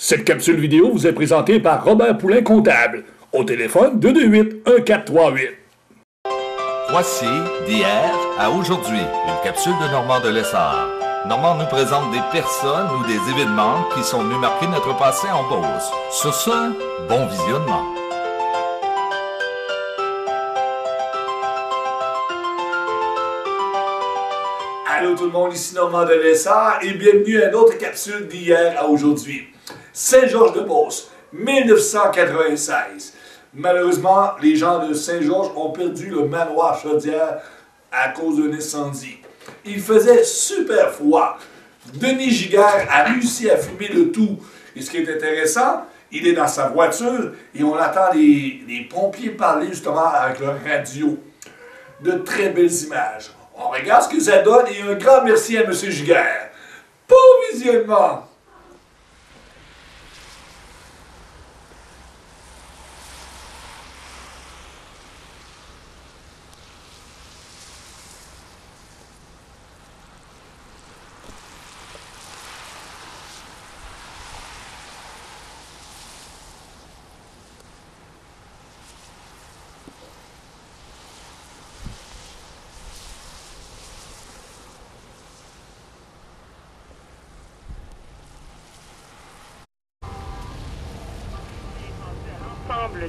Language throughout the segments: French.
Cette capsule vidéo vous est présentée par Robert Poulain Comptable. Au téléphone 228-1438. Voici d'hier à aujourd'hui, une capsule de Normand de Lessard. Normand nous présente des personnes ou des événements qui sont venus marquer notre passé en Beauce. Sur ce, bon visionnement. Allô tout le monde, ici Normand de Lessard et bienvenue à une autre capsule d'hier à aujourd'hui. Saint-Georges-de-Beauce, 1996. Malheureusement, les gens de Saint-Georges ont perdu le manoir Chaudière à cause d'un incendie. Il faisait super froid. Denis Giguère a réussi à fumer le tout. Et ce qui est intéressant, il est dans sa voiture et on entend les pompiers parler justement avec leur radio. De très belles images. On regarde ce que ça donne et un grand merci à M. Giguère. Bon visionnement!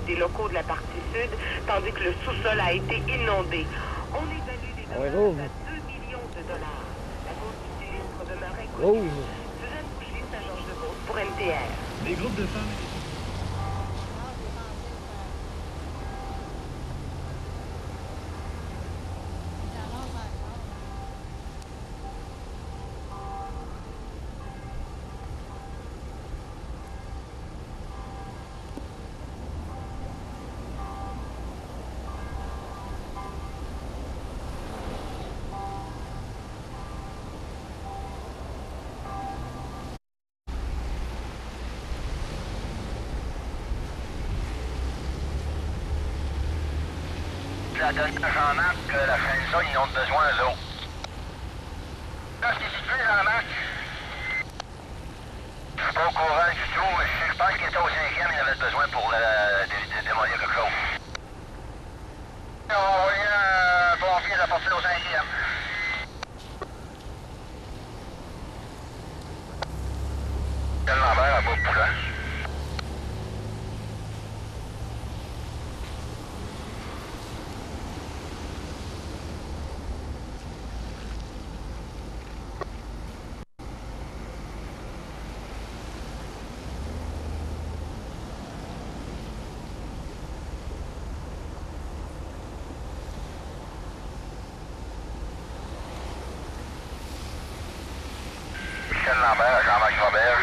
Des locaux de la partie sud, tandis que le sous-sol a été inondé. On évalue les dommages à 2 millions de dollars. La cause du sinistre demeurait connue. Suzanne Boucher, Saint-Georges-de-Beauce pour NTR. Des groupes de femmes. Ça donne Jean-Marc que la fin de ça, ils ont besoin eux autres. Là, ce qui est situé, Jean-Marc, je suis pas au courant du tout, mais je pense qu'il était au 5e, il avait besoin pour démolir quelque chose. On va envoyer un pompier à partir au 5e. Tellement vert à bout de poulet. Michel Lambert, Jean-Marc Robert.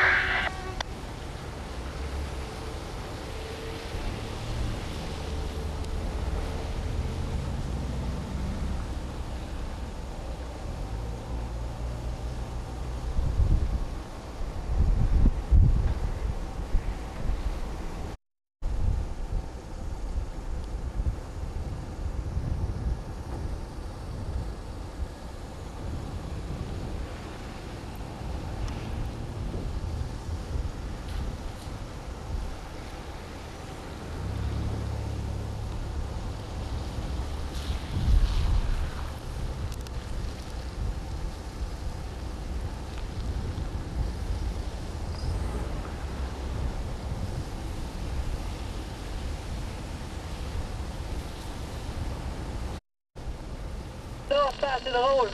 Non, c'est drôle.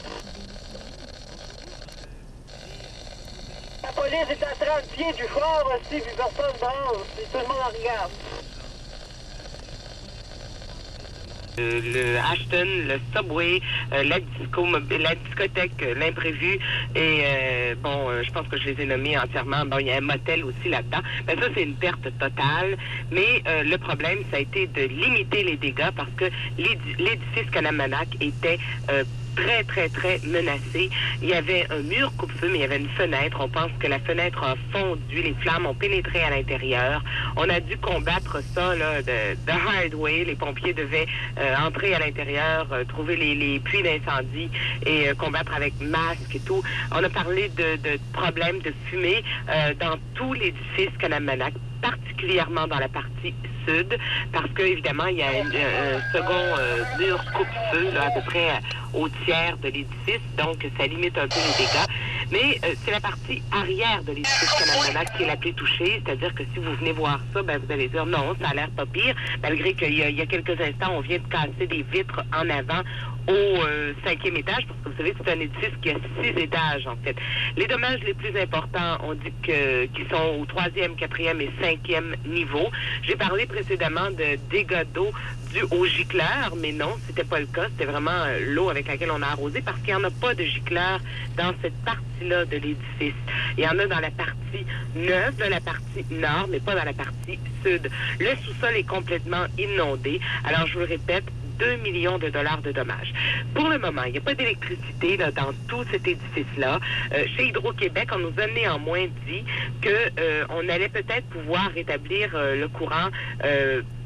La police est à 30 pieds du fort aussi, puis personne branche, puis tout le monde en regarde. Le Ashton, le Subway, la discothèque, l'imprévu et je pense que je les ai nommés entièrement. Bon, il y a un motel aussi là-dedans. Ben ça, c'est une perte totale. Mais le problème, ça a été de limiter les dégâts parce que l'édifice Kanamanak était très, très, très menacé. Il y avait un mur coupe-feu, mais il y avait une fenêtre. On pense que la fenêtre a fondu, les flammes ont pénétré à l'intérieur. On a dû combattre ça là, de hard way. Les pompiers devaient entrer à l'intérieur, trouver les puits d'incendie et combattre avec masque et tout. On a parlé de problèmes de fumée dans tout l'édifice Kanamanack, particulièrement dans la partie sud, parce que évidemment il y a un second mur coupe-feu là, à peu près au tiers de l'édifice, donc ça limite un peu les dégâts. Mais c'est la partie arrière de l'édifice Kanamanack qui est la plus touchée, c'est-à-dire que si vous venez voir ça, ben, vous allez dire non, ça a l'air pas pire, malgré qu'il y a quelques instants, on vient de casser des vitres en avant au 5e étage, parce que vous savez, c'est un édifice qui a 6 étages, en fait. Les dommages les plus importants, on dit qu'ils sont au 3e, 4e et 5e niveau. J'ai parlé précédemment de dégâts d'eau dus aux gicleurs, mais non, c'était pas le cas. C'était vraiment l'eau avec laquelle on a arrosé, parce qu'il n'y en a pas de gicleurs dans cette partie-là de l'édifice. Il y en a dans la partie neuve, dans la partie nord, mais pas dans la partie sud. Le sous-sol est complètement inondé. Alors, je vous le répète, 2 millions de dollars de dommages. Pour le moment, il n'y a pas d'électricité là, dans tout cet édifice-là. Chez Hydro-Québec, on nous a néanmoins dit qu'on allait peut-être pouvoir rétablir le courant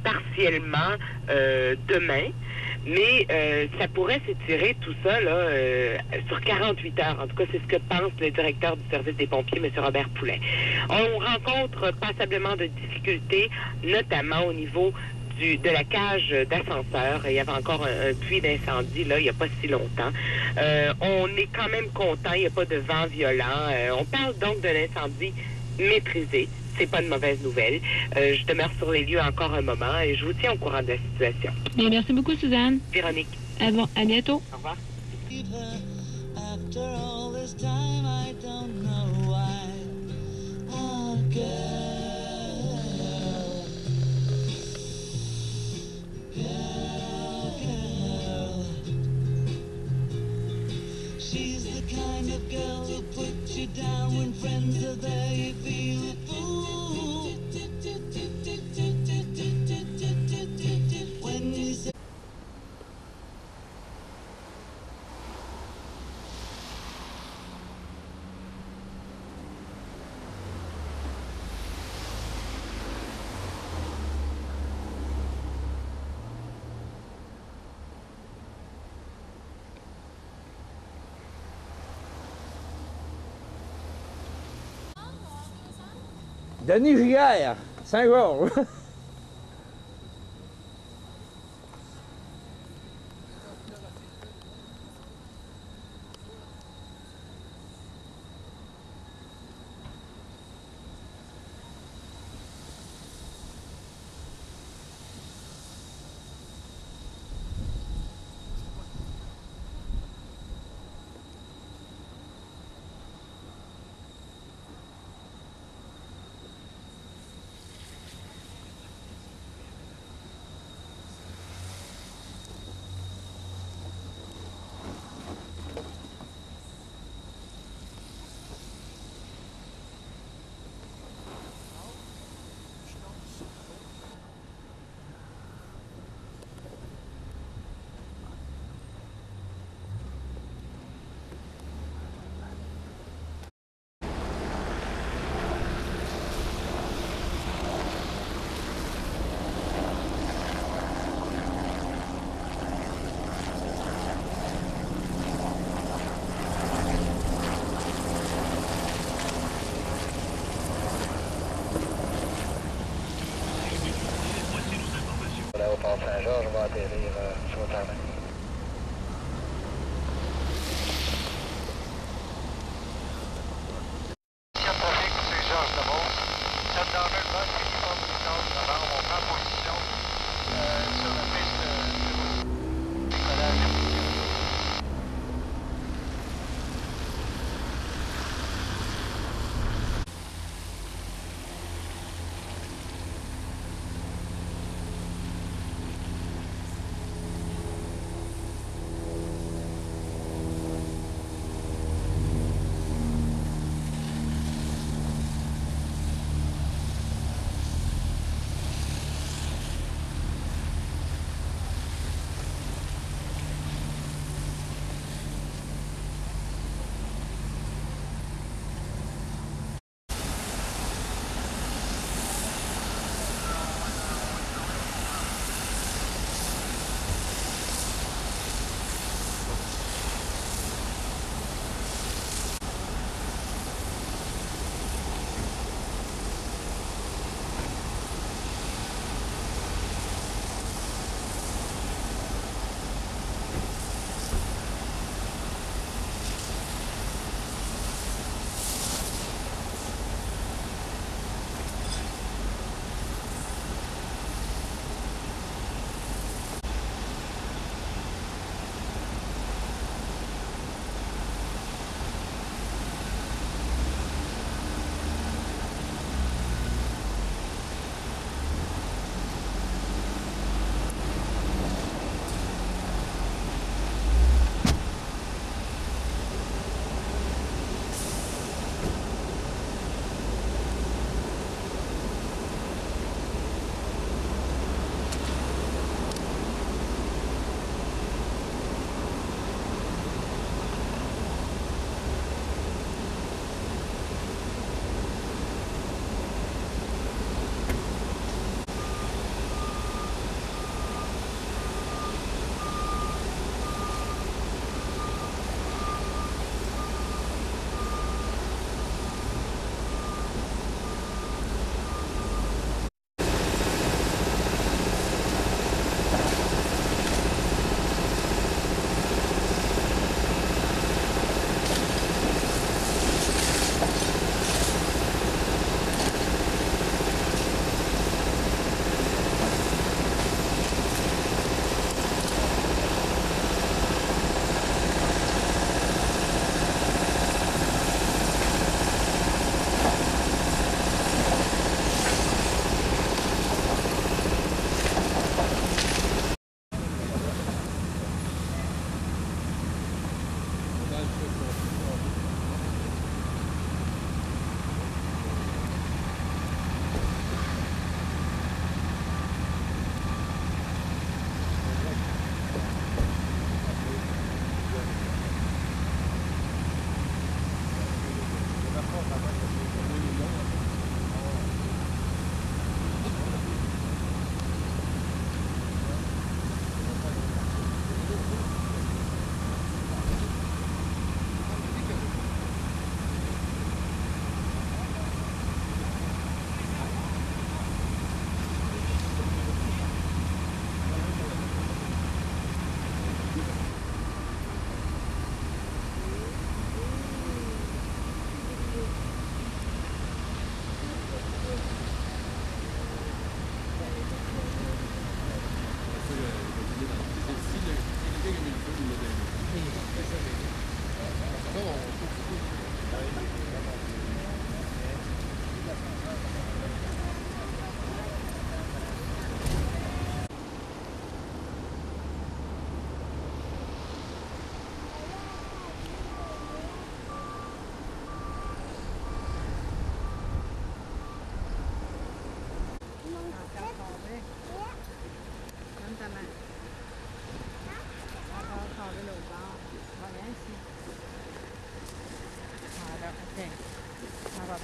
partiellement demain. Mais ça pourrait s'étirer tout ça là, sur 48 heures. En tout cas, c'est ce que pense le directeur du service des pompiers, M. Robert Poulet. On rencontre passablement de difficultés, notamment au niveau de la cage d'ascenseur. Il y avait encore un puits d'incendie, là, il n'y a pas si longtemps. On est quand même content, il n'y a pas de vent violent. On parle donc d'un incendie maîtrisé. C'est pas une mauvaise nouvelle. Je demeure sur les lieux encore un moment et je vous tiens au courant de la situation. Bien, merci beaucoup, Suzanne. Véronique. À bientôt. Au revoir. After all this time, I don't know why. Oh, girl. She's the kind of girl who puts you down when friends are there. You feel a fool when you say. Denis Giguère, Saint-Georges. L'aéroport Saint-Georges va atterrir sur le tarmac. Trafic, c'est Georges Demeaux. Cette danger de vol, qui forme une cause d'avant, on prend position sur la piste de décollage.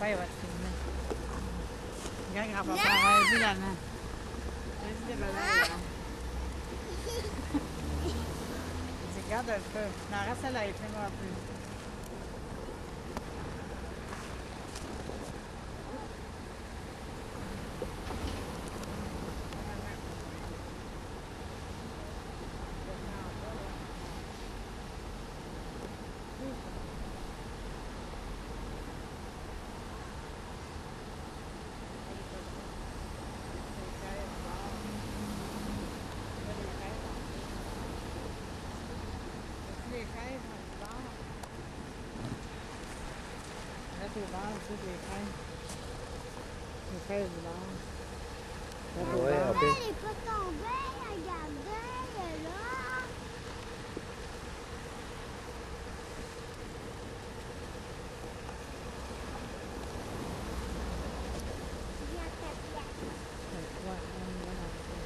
Papa, il va te filmer. Regarde, grand-papa, vas-y, la main. Vas-y, le bébé, là. Regarde un peu. Non, reste là, il fait moi plus. Les fraises, du bord. Là, au bord, tu sais, les fraises. Les fraises du bord. Là, au bord. Elle n'est pas tombée, regardez, elle est là. Viens, ta place. Ouais, on y va dans le fond.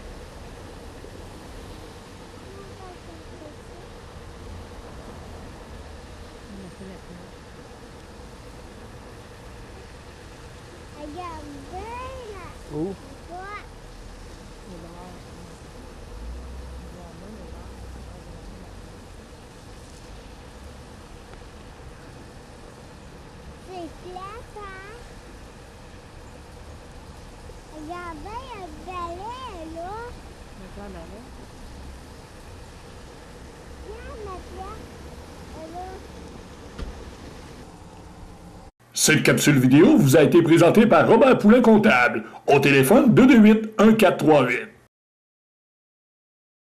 On a fait la place. Regardez, là. Où? Ouais. Au bord. On va en bas, au bord. C'est plate, hein? Regardez, il y a un balai, là. Mais toi, là, là. Regarde ma place. Là. Cette capsule vidéo vous a été présentée par Robert Poulin Comptable, au téléphone 228-1438.